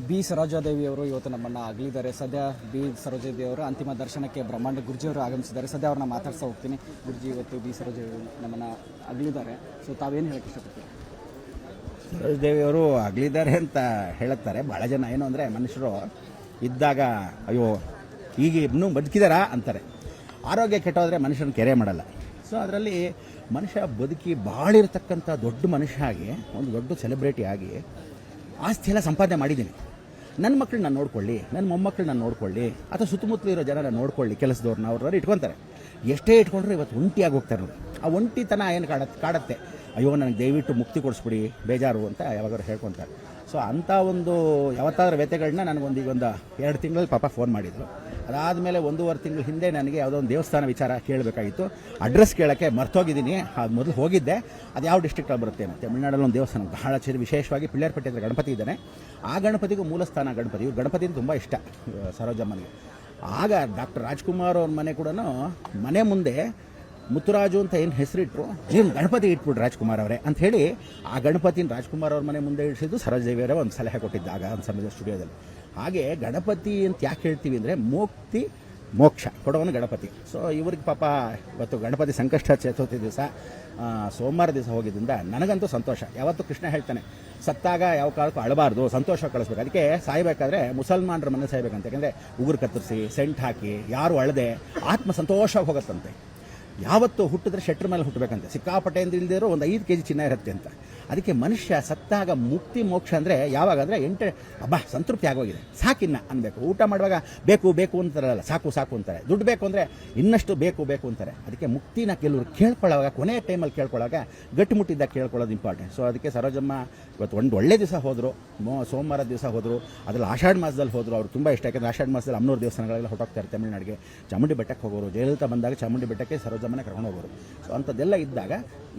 B ಸರೋಜಾದೇವಿಯವರು ಇವತ್ತು ನಮ್ಮನ್ನು ಅಗಲಿದ್ದಾರೆ. ಸದ್ಯ ಬಿ ಸರೋಜಾದೇವಿಯವರು ಅಂತಿಮ ದರ್ಶನಕ್ಕೆ ಬ್ರಹ್ಮಾಂಡ ಗುರುಜಿಯವರು ಆಗಮಿಸಿದ್ದಾರೆ. ಸದ್ಯ ಅವ್ರನ್ನ ಮಾತಾಡ್ತಾ ಹೋಗ್ತೀನಿ. ಗುರುಜಿ, ಇವತ್ತು ಬಿ ಸರೋಜಾದೇವಿ ನಮ್ಮನ್ನು ಅಗಲಿದ್ದಾರೆ. ಸೊ ತಾವೇನು ಹೇಳಕ್ಕೆ ಇಷ್ಟಪಡ್ತೀರಿ? ಸರೋಜಾದೇವಿಯವರು ಅಗಲಿದ್ದಾರೆ ಅಂತ ಹೇಳುತ್ತಾರೆ ಭಾಳ ಜನ. ಏನು ಅಂದರೆ ಮನುಷ್ಯರು ಇದ್ದಾಗ ಅಯ್ಯೋ ಈಗ ಇನ್ನೂ ಬದುಕಿದಾರಾ ಅಂತಾರೆ. ಆರೋಗ್ಯ ಕೆಟ್ಟೋದ್ರೆ ಮನುಷ್ಯನ ಕೆರೆ ಮಾಡಲ್ಲ. ಸೊ ಅದರಲ್ಲಿ ಮನುಷ್ಯ ಬದುಕಿ ಬಾಳಿರ್ತಕ್ಕಂಥ ದೊಡ್ಡ ಮನುಷ್ಯ ಆಗಿ, ಒಂದು ದೊಡ್ಡ ಸೆಲೆಬ್ರಿಟಿ ಆಗಿ ಆಸ್ತಿ ಎಲ್ಲ ಸಂಪಾದನೆ ಮಾಡಿದ್ದೀನಿ. ನನ್ನ ಮಕ್ಕಳು ನಾನು ನೋಡ್ಕೊಳ್ಳಿ, ನನ್ನ ಮೊಮ್ಮಕ್ಕಳು ನಾನು ನೋಡ್ಕೊಳ್ಳಿ, ಅಥವಾ ಸುತ್ತಮುತ್ತಲು ಇರೋ ಜನ ನಾನು ನೋಡ್ಕೊಳ್ಳಿ, ಕೆಲಸದವ್ರನ್ನ ಅವ್ರವ್ರು ಇಟ್ಕೊತಾರೆ. ಎಷ್ಟೇ ಇಟ್ಕೊಂಡ್ರೆ ಇವತ್ತು ಒಂಟಿಯಾಗಿ ಹೋಗ್ತಾರೆ ನೋಡಿ. ಆ ಒಂಟಿತನ ಏನು ಕಾಡತ್ತೆ, ಅಯ್ಯೋ ನನಗೆ ದಯವಿಟ್ಟು ಮುಕ್ತಿ ಕೊಡಿಸ್ಬಿಡಿ, ಬೇಜಾರು ಅಂತ ಯಾವಾಗಾದ್ರು ಹೇಳ್ಕೊತಾರೆ. ಸೊ ಅಂಥ ಒಂದು ಯಾವತ್ತಾದ್ರೂ ವ್ಯಥೆಗಳನ್ನ ನನಗೊಂದು ಈಗೊಂದು 2 ತಿಂಗಳಲ್ಲಿ ಪಾಪ ಫೋನ್ ಮಾಡಿದರು. ಅದಾದಮೇಲೆ 1.5 ತಿಂಗಳ ಹಿಂದೆ ನನಗೆ ಯಾವುದೋ ಒಂದು ದೇವಸ್ಥಾನ ವಿಚಾರ ಕೇಳಬೇಕಾಗಿತ್ತು. ಅಡ್ರೆಸ್ ಕೇಳೋಕ್ಕೆ ಮರ್ತೋಗಿದ್ದೀನಿ. ಅದು ಮೊದಲು ಹೋಗಿದ್ದೆ. ಅದು ಯಾವ ಡಿಸ್ಟ್ರಿಕ್ಟಲ್ಲಿ ಬರುತ್ತೆ ಅಂತ. ತಮಿಳ್ನಾಡಲ್ಲಿ ಒಂದು ದೇವಸ್ಥಾನ ಬಹಳ ವಿಶೇಷವಾಗಿ ಪಿಳ್ಳೆರಪಟ್ಟೆ ಹತ್ರ ಗಣಪತಿ ಇದ್ದಾನೆ. ಆ ಗಣಪತಿಗೂ ಮೂಲಸ್ಥಾನ ಗಣಪತಿ. ಇವ್ರು ಗಣಪತಿ ತುಂಬ ಇಷ್ಟ ಸರೋಜಮ್ಮನಿಗೆ. ಆಗ ಡಾಕ್ಟರ್ ರಾಜ್ಕುಮಾರ್ ಅವ್ರ ಮನೆ ಕೂಡ ಮನೆ ಮುಂದೆ ಮುತ್ತುರಾಜು ಅಂತ ಏನು ಹೆಸರಿಟ್ರು, ಗಣಪತಿ ಇಟ್ಬಿಟ್ರು ರಾಜ್ಕುಮಾರ್ ಅವರೇ ಅಂತ ಹೇಳಿ ಆ ಗಣಪತಿನ ರಾಜ್ಕುಮಾರ್ ಅವ್ರ ಮನೆ ಮುಂದೆ ಇಳಿಸಿದ್ದು ಸರೋಜಾದೇವಿಯವರೇ ಒಂದು ಸಲಹೆ ಕೊಟ್ಟಿದ್ದಾಗ ಒಂದು ಸಮಯದ ಸ್ಟುಡಿಯೋದಲ್ಲಿ. ಹಾಗೆ ಗಣಪತಿ ಅಂತ ಯಾಕೆ ಹೇಳ್ತೀವಿ ಅಂದರೆ ಮುಕ್ತಿ ಮೋಕ್ಷ ಕೊಡೋವನು ಗಣಪತಿ. ಸೊ ಇವ್ರಿಗೆ ಪಾಪ ಇವತ್ತು ಗಣಪತಿ ಸಂಕಷ್ಟ ಚತುರ್ಥಿ ದಿವಸ ಸೋಮವಾರ ದಿವಸ ಹೋಗಿದ್ದರಿಂದ ನನಗಂತೂ ಸಂತೋಷ. ಯಾವತ್ತೂ ಕೃಷ್ಣ ಹೇಳ್ತಾನೆ, ಸತ್ತಾಗ ಯಾವ ಕಾಲಕ್ಕೂ ಅಳಬಾರ್ದು, ಸಂತೋಷ ಕಳಿಸ್ಬೇಕು. ಅದಕ್ಕೆ ಸಾಯಬೇಕಾದ್ರೆ ಮುಸಲ್ಮಾನರ ಮನೆ ಸಾಯ್ಬೇಕಂತ. ಯಾಕೆಂದರೆ ಉಗುರು ಕತ್ತರಿಸಿ ಸೆಂಟ್ ಹಾಕಿ ಯಾರು ಅಳದೆ ಆತ್ಮ ಸಂತೋಷವಾಗಿ ಹೋಗುತ್ತಂತೆ. ಯಾವತ್ತು ಹುಟ್ಟಿದ್ರೆ ಶೆಟ್ರ್ ಮೇಲೆ ಹುಟ್ಟಬೇಕಂತೆ. ಸಿಕ್ಕಾಪಟ್ಟೆ ಅಂತ ಇಲ್ದಿರೋ ಒಂದು 5 kg ಚಿನ್ನ ಇರುತ್ತೆ ಅಂತ. ಅದಕ್ಕೆ ಮನುಷ್ಯ ಸತ್ತಾಗ ಮುಕ್ತಿ ಮೋಕ್ಷ ಅಂದರೆ ಯಾವಾಗ ಅಂದರೆ ಸಂತೃಪ್ತಿ ಆಗೋಗಿದೆ, ಸಾಕಿನ್ನ ಅನ್ಬೇಕು. ಊಟ ಮಾಡುವಾಗ ಬೇಕು ಬೇಕು ಅಂತಾರಲ್ಲ, ಸಾಕು ಸಾಕು ಅಂತಾರೆ. ದುಡ್ಡು ಬೇಕು ಅಂದರೆ ಇನ್ನಷ್ಟು ಬೇಕು ಬೇಕು ಅಂತಾರೆ. ಅದಕ್ಕೆ ಮುಕ್ತಿನ ಕೆಲವರು ಕೇಳ್ಕೊಳ್ಳೋವಾಗ, ಕೊನೆಯ ಟೈಮಲ್ಲಿ ಕೇಳ್ಕೊಳ್ಳೋವಾಗ ಗಟ್ಟಿಮುಟ್ಟಿದ್ದಾಗ ಕೇಳ್ಕೊಳ್ಳೋದು ಇಂಪಾರ್ಟೆಂಟ್. ಸೊ ಅದಕ್ಕೆ ಸರೋಜಮ್ಮ ಇವತ್ತು ಒಂದು ಒಳ್ಳೆ ದಿವಸ ಹೋದರು, ಸೋಮವಾರ ದಿವಸ ಹೋದರು. ಅದರಲ್ಲಿ ಆಷಾಢ ಮಾಸದಲ್ಲಿ ಹೋದರು. ಅವ್ರು ತುಂಬ ಇಷ್ಟ. ಯಾಕೆಂದರೆ ಆಷಾಢ ಮಾಸದಲ್ಲಿ ಅಮ್ಮನೂರು ದೇವಸ್ಥಾನಗಳೆಲ್ಲ ಹೊರಟೋಗ್ತಾರೆ ತಮಿಳ್ನಾಡಿಗೆ. ಚಾಮುಂಡಿ ಬೆಟ್ಟಕ್ಕೆ ಹೋಗೋರು, ಜಯಲಲಿತಾ ಬಂದಾಗ ಚಾಮುಂಡಿ ಬೆಟ್ಟಕ್ಕೆ ಸರೋಜಮ್ಮನ ಕರ್ಕೊಂಡು ಹೋಗೋರು. ಸೊ ಅಂಥದ್ದೆಲ್ಲ ಇದ್ದಾಗ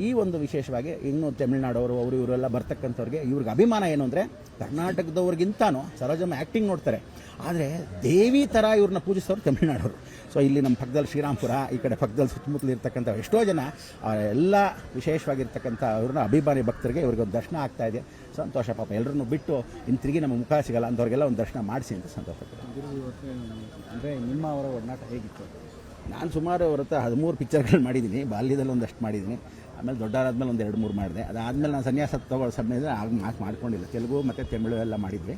ಈ ಒಂದು ವಿಶೇಷವಾಗಿ ಇನ್ನು ತಮಿಳ್ನಾಡವರು ಅವರು ಇವರೆಲ್ಲ ಬರ್ತಕ್ಕಂಥವ್ರಿಗೆ ಇವ್ರಿಗೆ ಅಭಿಮಾನ ಏನು ಅಂದರೆ, ಕರ್ನಾಟಕದವ್ರಿಗಿಂತನೂ ಸರೋಜಮ್ಮ ಆ್ಯಕ್ಟಿಂಗ್ ನೋಡ್ತಾರೆ. ಆದರೆ ದೇವಿ ಥರ ಇವ್ರನ್ನ ಪೂಜಿಸೋರು ತಮಿಳ್ನಾಡವರು. ಸೊ ಇಲ್ಲಿ ನಮ್ಮ ಪಕ್ಕದಲ್ಲಿ ಶ್ರೀರಾಮ್ಪುರ, ಈ ಕಡೆ ಪಕ್ಕದಲ್ಲಿ ಸುತ್ತಮುತ್ತಲು ಇರ್ತಕ್ಕಂಥ ಎಷ್ಟೋ ಜನ ಎಲ್ಲ ವಿಶೇಷವಾಗಿರ್ತಕ್ಕಂಥ ಅವ್ರನ್ನ ಅಭಿಮಾನಿ ಭಕ್ತರಿಗೆ ಇವ್ರಿಗೆ ಒಂದು ದರ್ಶನ ಆಗ್ತಾ ಇದೆ. ಸಂತೋಷ. ಪಾಪ ಎಲ್ಲರನ್ನೂ ಬಿಟ್ಟು ಇನ್ನು ತಿರುಗಿ ನಮ್ಮ ಮುಖ ಸಿಗಲ್ಲ ಅಂಥವ್ರಿಗೆಲ್ಲ ಒಂದು ದರ್ಶನ ಮಾಡಿಸಿ ಅಂತ ಸಂತೋಷ. ಅಂದರೆ ನಿಮ್ಮ ಅವರ ಒಡನಾಟ ಹೇಗಿತ್ತು? ನಾನು ಸುಮಾರು ಅವ್ರ ಹತ್ರ 13 ಪಿಕ್ಚರ್ಗಳು ಮಾಡಿದ್ದೀನಿ. ಬಾಲ್ಯದಲ್ಲಿ ಒಂದಷ್ಟು ಮಾಡಿದ್ದೀನಿ. ಆಮೇಲೆ ದೊಡ್ಡವರಾದ್ಮೇಲೆ ಒಂದು 2-3 ಮಾಡಿದೆ. ಅದಾದಮೇಲೆ ನಾನು ಸನ್ಯಾಸ ತಗೊಳ್ಳೋ ಸಮಯದಲ್ಲಿ ಮಾತು ಮಾಡ್ಕೊಂಡಿಲ್ಲ. ತೆಲುಗು ಮತ್ತು ತಮಿಳು ಎಲ್ಲ ಮಾಡಿದ್ವಿ.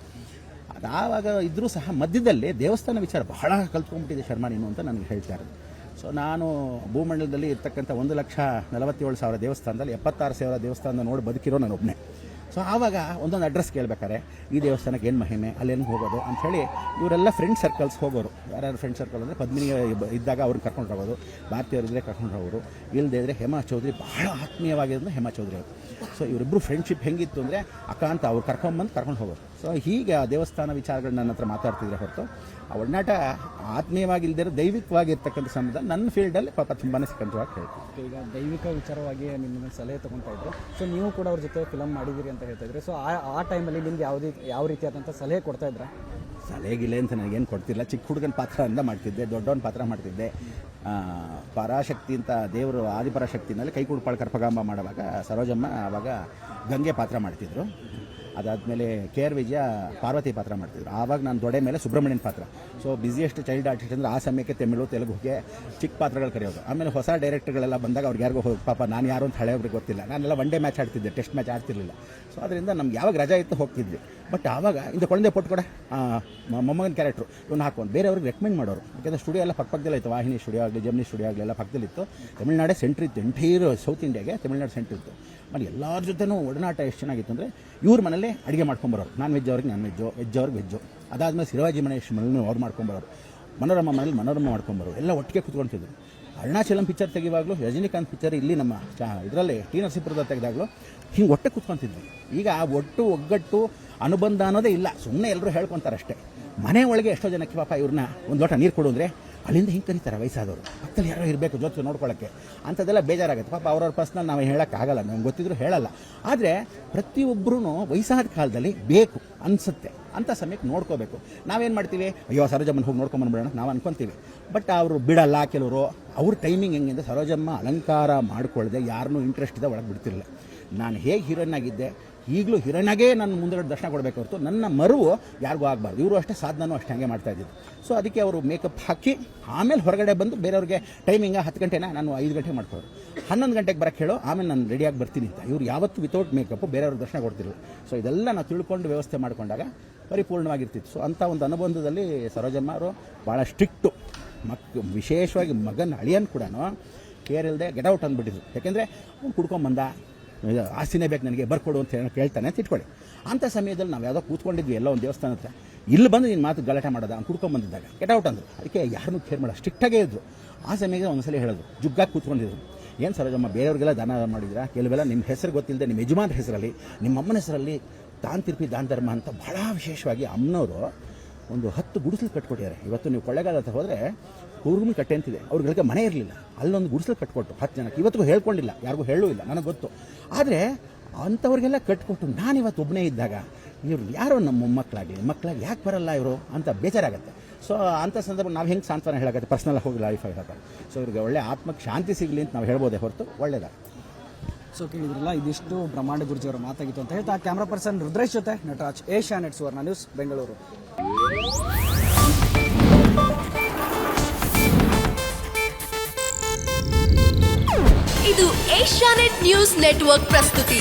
ಅದು ಆವಾಗ ಇದ್ದರೂ ಸಹ ಮಧ್ಯದಲ್ಲಿ ದೇವಸ್ಥಾನ ವಿಚಾರ ಬಹಳ ಕಲ್ತ್ಕೊಂಡ್ಬಿಟ್ಟಿದೆ ಶರ್ಮಾ ನೀನು ಅಂತ ನನಗೆ ಹೇಳ್ತಾ ಇರೋದು. ಸೊ ನಾನು ಭೂಮಂಡಲದಲ್ಲಿ ಇರ್ತಕ್ಕಂಥ 1,47,000 ದೇವಸ್ಥಾನದಲ್ಲಿ 76,000 ದೇವಸ್ಥಾನ ನೋಡಿ ಬದುಕಿರೋ ನಾನು ಒಬ್ಬನೇ. ಸೊ ಆವಾಗ ಒಂದೊಂದು ಅಡ್ರೆಸ್ ಕೇಳಬೇಕಾರೆ ಈ ದೇವಸ್ಥಾನಕ್ಕೆ ಏನು ಮಹಿಮೆ, ಅಲ್ಲೇನು ಹೋಗೋದು ಅಂಥೇಳಿ ಇವರೆಲ್ಲ ಫ್ರೆಂಡ್ ಸರ್ಕಲ್ಸ್ ಹೋಗೋರು. ಯಾರ್ಯಾರು ಫ್ರೆಂಡ್ ಸರ್ಕಲ್ ಅಂದರೆ ಪದ್ಮಿನಿ ಇದ್ದಾಗ ಅವ್ರನ್ನ ಕರ್ಕೊಂಡು ಹೋಗೋದು, ಭಾರತೀಯರಿದ್ದರೆ ಕರ್ಕೊಂಡು ಹೋಗೋರು, ಇಲ್ಲದೇ ಇದ್ದರೆ ಹೇಮಾ ಚೌಧರಿ ಬಹಳ ಆತ್ಮೀಯವಾಗಿರೋದು ಹೇಮಾ ಚೌಧರಿ ಅವರು. ಸೊ ಇವರಿಬ್ಬರು ಫ್ರೆಂಡ್ಶಿಪ್ ಹೆಂಗಿತ್ತು ಅಂದರೆ ಅಕ್ಕ ಅಂತ ಅವ್ರು ಕರ್ಕೊಂಡು ಹೋಗೋರು. ಸೊ ಹೀಗೆ ಆ ದೇವಸ್ಥಾನ ವಿಚಾರಗಳು ನನ್ನ ಹತ್ರ ಮಾತಾಡ್ತಿದ್ರೆ ಹೊರತು ಆ ಒಡನಾಟ ಆತ್ಮೀಯವಾಗಿಲ್ದಿರೋ ದೈವಿಕವಾಗಿರ್ತಕ್ಕಂಥ ಸಮಯದಲ್ಲಿ ನನ್ನ ಫೀಲ್ಡಲ್ಲಿ ಪಾಪ ತುಂಬಾ ಸಿಕ್ಕಂತವಾಗಿ ಹೇಳ್ತೀವಿ. ಈಗ ದೈವಿಕ ವಿಚಾರವಾಗಿ ನಿಮ್ಮನ್ನು ಸಲಹೆ ತೊಗೊತಾ ಇದ್ರು. ಸೊ ನೀವು ಕೂಡ ಅವ್ರ ಜೊತೆ ಫಿಲಮ್ ಮಾಡಿದ್ದೀರಿ ಅಂತ ಹೇಳ್ತಾ ಇದ್ರಿ. ಸೊ ಆ ಟೈಮಲ್ಲಿ ನಿಮ್ಗೆ ಯಾವ ರೀತಿಯಾದಂಥ ಸಲಹೆ ಕೊಡ್ತಾ ಇದ್ರ? ಸಲಹೆಗಿಲ್ಲ ಅಂತ ನನಗೇನು ಕೊಡ್ತಿಲ್ಲ. ಚಿಕ್ಕ ಹುಡುಗನ ಪಾತ್ರ ಅಂತ ಮಾಡ್ತಿದ್ದೆ, ದೊಡ್ಡವನ ಪಾತ್ರ ಮಾಡ್ತಿದ್ದೆ. ಪರಾಶಕ್ತಿ ಅಂತ ದೇವರು ಆದಿಪರಾಶಕ್ತಿನಲ್ಲಿ ಕೈಕೂಡ್ಪಾಳು ಕರ್ಪಗಾಂಬ ಮಾಡುವಾಗ ಸರೋಜಮ್ಮ ಆವಾಗ ಗಂಗೆ ಪಾತ್ರ ಮಾಡ್ತಿದ್ರು. ಅದಾದಮೇಲೆ KR ವಿಜಯ ಪಾರ್ವತಿ ಪಾತ್ರ ಮಾಡ್ತಿದ್ರು. ಆವಾಗ ನಾನು ದೊಡ್ಡ ಮೇಲೆ ಸುಬ್ರಹ್ಮಣ್ಯನ ಪಾತ್ರ. ಸೊ ಬಿಸಿಯೆಸ್ಟ್ ಚೈಲ್ಡ್ ಆರ್ಟಿಸ್ಟ್ ಅಂದರೆ ಆ ಸಮಯಕ್ಕೆ ತಮಿಳು ತೆಲುಗುಗೆ ಚಿಕ್ಕ ಪಾತ್ರಗಳು ಕರೆಯೋದು. ಆಮೇಲೆ ಹೊಸ ಡೈರೆಕ್ಟರ್ಗಳೆಲ್ಲ ಬಂದಾಗ ಅವ್ರಿಗೆ ಯಾರಿಗೂ ಪಾಪ ನಾನು ಯಾರು ಅಂತ ಹಳೆಯವ್ರಿಗೆ ಗೊತ್ತಿಲ್ಲ. ನಾನೆಲ್ಲ 1 ಡೇ ಮ್ಯಾಚ್ ಆಡ್ತಿದ್ದೆ, ಟೆಸ್ಟ್ ಮ್ಯಾಚ್ ಆಡ್ತಿರ್ಲಿಲ್ಲ. ಸೊ ಅದರಿಂದ ನಮ್ಗೆ ಯಾವಾಗ ರಜಾ ಇತ್ತು ಹೋಗ್ತಿದ್ವಿ. ಬಟ್ ಆವಾಗ ಇಂಥ ಕೊಳಂದೆ ಪೊಟ್ಟು ಕೂಡ ಮೊಮ್ಮಗನ ಕ್ಯಾರೆಕ್ಟ್ರು ಇವನು ಹಾಕೊಂಡು ಬೇರೆಯವ್ರಿಗೆ ರೆಕಮೆಂಡ್ ಮಾಡೋರು. ಯಾಕೆಂದರೆ ಸ್ಟುಡಿಯೋ ಎಲ್ಲ ಪಕ್ಕದಲ್ಲೇ ಇತ್ತು. ವಾಹಿನಿ ಸ್ಟುಡಿಯೋ ಆಗಲಿ, ಜಮ್ನಿ ಸ್ಟುಡಿಯೋ ಆಗಲಿ ಎಲ್ಲ ಪಕ್ಕದಲ್ಲಿತ್ತು. ತಮಿಳ್ನಾಡೇ ಸೆಂಟ್ರ್ ಇತ್ತು. ಎಂಟೈರ್ ಸೌತ್ ಇಂಡಿಯಾಗೆ ತಮಿಳ್ನಾಡು ಸೆಂಟ್ರ್ ಇತ್ತು. ಮತ್ತು ಎಲ್ಲರ ಜೊತೆನೂ ಒಡನಾಟ ಎಷ್ಟು ಚೆನ್ನಾಗಿತ್ತು ಅಂದರೆ ಇವ್ರ ಮನೇಲಿ ಅಡುಗೆ ಮಾಡ್ಕೊಂಬರೋರು. ನಾನ್ ವೆಜ್ ಅವ್ರಿಗೆ ನಾನ್ ವೆಜ್ಜು, ವೆಜ್ ಅವ್ರಿಗೆ ವೆಜ್ಜು. ಅದಾದಮೇಲೆ ಶಿವಾಜಿ ಮನೇಶ್ ಮನೇಲಿ ಅವ್ರು ಮಾಡ್ಕೊಂಬರೋರು. ಮನೋರಮ ಮನೇಲಿ ಮನೋರಮ ಮಾಡ್ಕೊಂಬರೋರು. ಎಲ್ಲ ಒಟ್ಟಿಗೆ ಕೂತ್ಕೊಳ್ತಿದ್ರು. ಅರುಣಾಚಲಂ ಪಿಕ್ಚರ್ ತೆಗಿವಾಗಲೂ, ರಜನಿಕಾಂತ್ ಪಿಕ್ಚರ್ ಇಲ್ಲಿ ನಮ್ಮ ಇದರಲ್ಲಿ ಟಿ ನರಸೀಪುರದ ತೆಗೆದಾಗಲೂ ಹಿಂಗೆ ಒಟ್ಟೆ ಕೂತ್ಕೊತಿದ್ವಿ. ಈಗ ಆ ಒಗ್ಗಟ್ಟು ಅನುಬಂಧ ಅನ್ನೋದೇ ಇಲ್ಲ. ಸುಮ್ಮನೆ ಎಲ್ಲರೂ ಹೇಳ್ಕೊತಾರೆ ಅಷ್ಟೇ. ಮನೆ ಒಳಗೆ ಎಷ್ಟೋ ಜನಕ್ಕೆ ಪಾಪ ಇವ್ರನ್ನ ಒಂದು ಲೋಟ ನೀರು ಕೊಡು ಅಂದರೆ ಅಲ್ಲಿಂದ ಹಿಂಗೆ ಕರೀತಾರೆ ವಯಸ್ಸಾದವರು. ಪಕ್ಕದಲ್ಲಿ ಯಾರೋ ಇರಬೇಕು ಜೊತೆ ನೋಡ್ಕೊಳ್ಳೋಕ್ಕೆ. ಅಂಥದ್ದೆಲ್ಲ ಬೇಜಾರಾಗುತ್ತೆ. ಪಾಪ ಅವ್ರವ್ರ ಪರ್ಸ್ನಲ್ ನಾವು ಹೇಳೋಕ್ಕಾಗಲ್ಲ, ನಮ್ಗೆ ಗೊತ್ತಿದ್ರು ಹೇಳಲ್ಲ. ಆದರೆ ಪ್ರತಿಯೊಬ್ಬರೂ ವಯಸ್ಸಾದ ಕಾಲದಲ್ಲಿ ಬೇಕು ಅನಿಸುತ್ತೆ. ಅಂಥ ಸಮಯಕ್ಕೆ ನೋಡ್ಕೋಬೇಕು. ನಾವೇನು ಮಾಡ್ತೀವಿ, ಅಯ್ಯೋ ಸರೋಜಮ್ಮನ ಹೋಗಿ ನೋಡ್ಕೊಂಬಂದ್ಬಿಡೋಣ ನಾವು ಅನ್ಕೊತೀವಿ. ಬಟ್ ಅವರು ಬಿಡಲ್ಲ. ಕೆಲವರು ಅವ್ರ ಟೈಮಿಂಗ್ ಹೆಂಗಿದೆ, ಸರೋಜಮ್ಮ ಅಲಂಕಾರ ಮಾಡ್ಕೊಳ್ಳದೆ ಯಾರನ್ನೂ ಇಂಟ್ರೆಸ್ಟ್ ಇದೆ ಒಳಗೆ ಬಿಡ್ತಿರಲಿಲ್ಲ. ನಾನು ಹೇಗೆ ಹೀರೋಯಿನ್ ಆಗಿದ್ದೆ, ಈಗಲೂ ಹಿರಣ್ಯಗೆ ನಾನು ಮುಂದೆ ದರ್ಶನ ಕೊಡಬೇಕು ಹೊರತು ನನ್ನ ಮರುವು ಯಾರಿಗೂ ಆಗಬಾರ್ದು. ಇವರು ಅಷ್ಟೇ, ಸಾಧನೂ ಅಷ್ಟೇ ಹಂಗೆ ಮಾಡ್ತಾ ಇದ್ದಿದ್ದು. ಸೊ ಅದಕ್ಕೆ ಅವರು ಮೇಕಪ್ ಹಾಕಿ ಆಮೇಲೆ ಹೊರಗಡೆ ಬಂದು ಬೇರೆಯವ್ರಿಗೆ ಟೈಮಿಂಗ 10 ಗಂಟೆನ ನಾನು 5 ಗಂಟೆಗೆ ಮಾಡ್ಕೊಳ್ಳೋರು, 11 ಗಂಟೆಗೆ ಬರೋಕ್ಕೆ ಹೇಳೋ, ಆಮೇಲೆ ನಾನು ರೆಡಿಯಾಗಿ ಬರ್ತೀನಿ ಅಂತ. ಇವ್ರು ಯಾವತ್ತೂ ವಿತೌಟ್ ಮೇಕಪ್ಪು ಬೇರೆಯವ್ರಿಗೆ ದರ್ಶನ ಕೊಡ್ತಿದ್ರು. ಸೊ ಇದೆಲ್ಲ ನಾವು ತಿಳ್ಕೊಂಡು ವ್ಯವಸ್ಥೆ ಮಾಡಿಕೊಂಡಾಗ ಪರಿಪೂರ್ಣವಾಗಿರ್ತಿತ್ತು. ಸೊ ಅಂಥ ಒಂದು ಅನುಬಂಧದಲ್ಲಿ ಸರೋಜಮ್ಮ ಅವರು ಭಾಳ ಸ್ಟ್ರಿಕ್ಟು. ವಿಶೇಷವಾಗಿ ಮಗನ ಅಳಿಯನ್ ಕೂಡ ಕೇರ್ ಇಲ್ಲದೆ ಗೆಟೌಟ್ ಅಂದ್ಬಿಟ್ಟಿದ್ರು. ಯಾಕೆಂದರೆ ಅವ್ನು ಕುಡ್ಕೊಂಬಂದ, ಆಸ್ತಿನೇ ಬೇಕು ನನಗೆ ಬರ್ಕೊಡು ಅಂತ ಕೇಳ್ತಾನೆ ಅಂತ ಇಟ್ಕೊಳ್ಳಿ. ಅಂಥ ಸಮಯದಲ್ಲಿ ನಾವು ಯಾವುದೋ ಕೂತ್ಕೊಂಡಿದ್ವಿ ಎಲ್ಲೋ ಒಂದು ದೇವಸ್ಥಾನ ಹತ್ರ, ಇಲ್ಲಿ ಬಂದು ನಿನ್ನ ಮಾತು ಗಲಾಟೆ ಮಾಡೋದ, ಅವ್ನು ಕುಡ್ಕೊಂಬಂದಿದ್ದಾಗ ಗೆಟೌಟ್ ಅಂದರು. ಅದಕ್ಕೆ ಯಾರನ್ನೂ ಕೇರ್ ಮಾಡೋ ಸ್ಟ್ರಿಕ್ಟಾಗೇ ಇದ್ದರು. ಆ ಸಮಯಕ್ಕೆ ಒಂದ್ಸಲ ಹೇಳಿದ್ರು, ಜುಗ್ಗಾಗಿ ಕೂತ್ಕೊಂಡಿದ್ರು, ಏನು ಸರೋಜಮ್ಮ ಬೇರೆಯವ್ರಿಗೆಲ್ಲ ದಾನ ಮಾಡಿದ್ರಾ, ಕೆಲವೆಲ್ಲ ನಿಮ್ಮ ಹೆಸರು ಗೊತ್ತಿಲ್ಲದೆ ನಿಮ್ಮ ಯಜಮಾನ್ರ ಹೆಸರಲ್ಲಿ, ನಿಮ್ಮ ಅಮ್ಮನ ಹೆಸರಲ್ಲಿ ದಾನ ತಿರ್ಪಿ ದಾನ ಧರ್ಮ ಅಂತ ಭಾಳ ವಿಶೇಷವಾಗಿ ಅಮ್ಮನವರು ಒಂದು 10 ಗುಡಿಸಲು ಕಟ್ಕೊಟ್ಟಿದ್ದಾರೆ. ಇವತ್ತು ನೀವು ಕೊಳ್ಳೇಗಾಲ ಹತ್ರ ಹೋದರೆ ಕೂರ್ಮಿ ಕಟ್ಟೆ ಅಂತಿದೆ, ಅವ್ರಿಗೆ ಮನೆ ಇರಲಿಲ್ಲ, ಅಲ್ಲೊಂದು ಗುಡಿಸಲು ಕಟ್ಕೊಟ್ಟು 10 ಜನಕ್ಕೆ. ಇವತ್ತಿಗೂ ಹೇಳ್ಕೊಂಡಿಲ್ಲ, ಯಾರಿಗೂ ಹೇಳೂ ಇಲ್ಲ, ನನಗೆ ಗೊತ್ತು. ಆದರೆ ಅಂಥವ್ರಿಗೆಲ್ಲ ಕಟ್ಕೊಟ್ಟು ನಾನಿವತ್ತು ಒಬ್ಬನೇ ಇದ್ದಾಗ ಇವರು ಯಾರೋ ನಮ್ಮ ಮಕ್ಕಳಾಗಲಿ ಯಾಕೆ ಬರಲ್ಲ ಇವರು ಅಂತ ಬೇಜಾರಾಗುತ್ತೆ. ಸೊ ಅಂಥ ಸಂದರ್ಭ ನಾವು ಹೆಂಗೆ ಸಾಂತ್ವನ ಹೇಳೋಕ್ಕೆ, ಪರ್ಸ್ನಲ್ ಹೋಗಿ ಲೈಫಾಗಿ ಹೇಳ್ತಾರೆ. ಸೊ ಇವ್ರಿಗೆ ಒಳ್ಳೆ ಆತ್ಮಕ್ಕೆ ಶಾಂತಿ ಸಿಗಲಿ ಅಂತ ನಾವು ಹೇಳ್ಬೋದೇ ಹೊರತು ಒಳ್ಳೆಯದಾಗ. ಸೊ ಕೇಳಿದ್ರಲ್ಲ, ಇದಿಷ್ಟು ಬ್ರಹ್ಮಾಂಡ ಗುರುಜಿಯವರ ಮಾತಾಗಿತ್ತು ಅಂತ ಹೇಳ್ತಾ ಕ್ಯಾಮ್ರಾ ಪರ್ಸನ್ ರುದ್ರೇಶ್ ಜೊತೆ ನಟರಾಜ್, ಏಷ್ಯಾನೆಟ್ ಸುವರ್ಣ ನ್ಯೂಸ್, ಬೆಂಗಳೂರು. ಇದು ಏಷ್ಯಾನೆಟ್ ನ್ಯೂಸ್ ನೆಟ್ವರ್ಕ್ ಪ್ರಸ್ತುತಿ.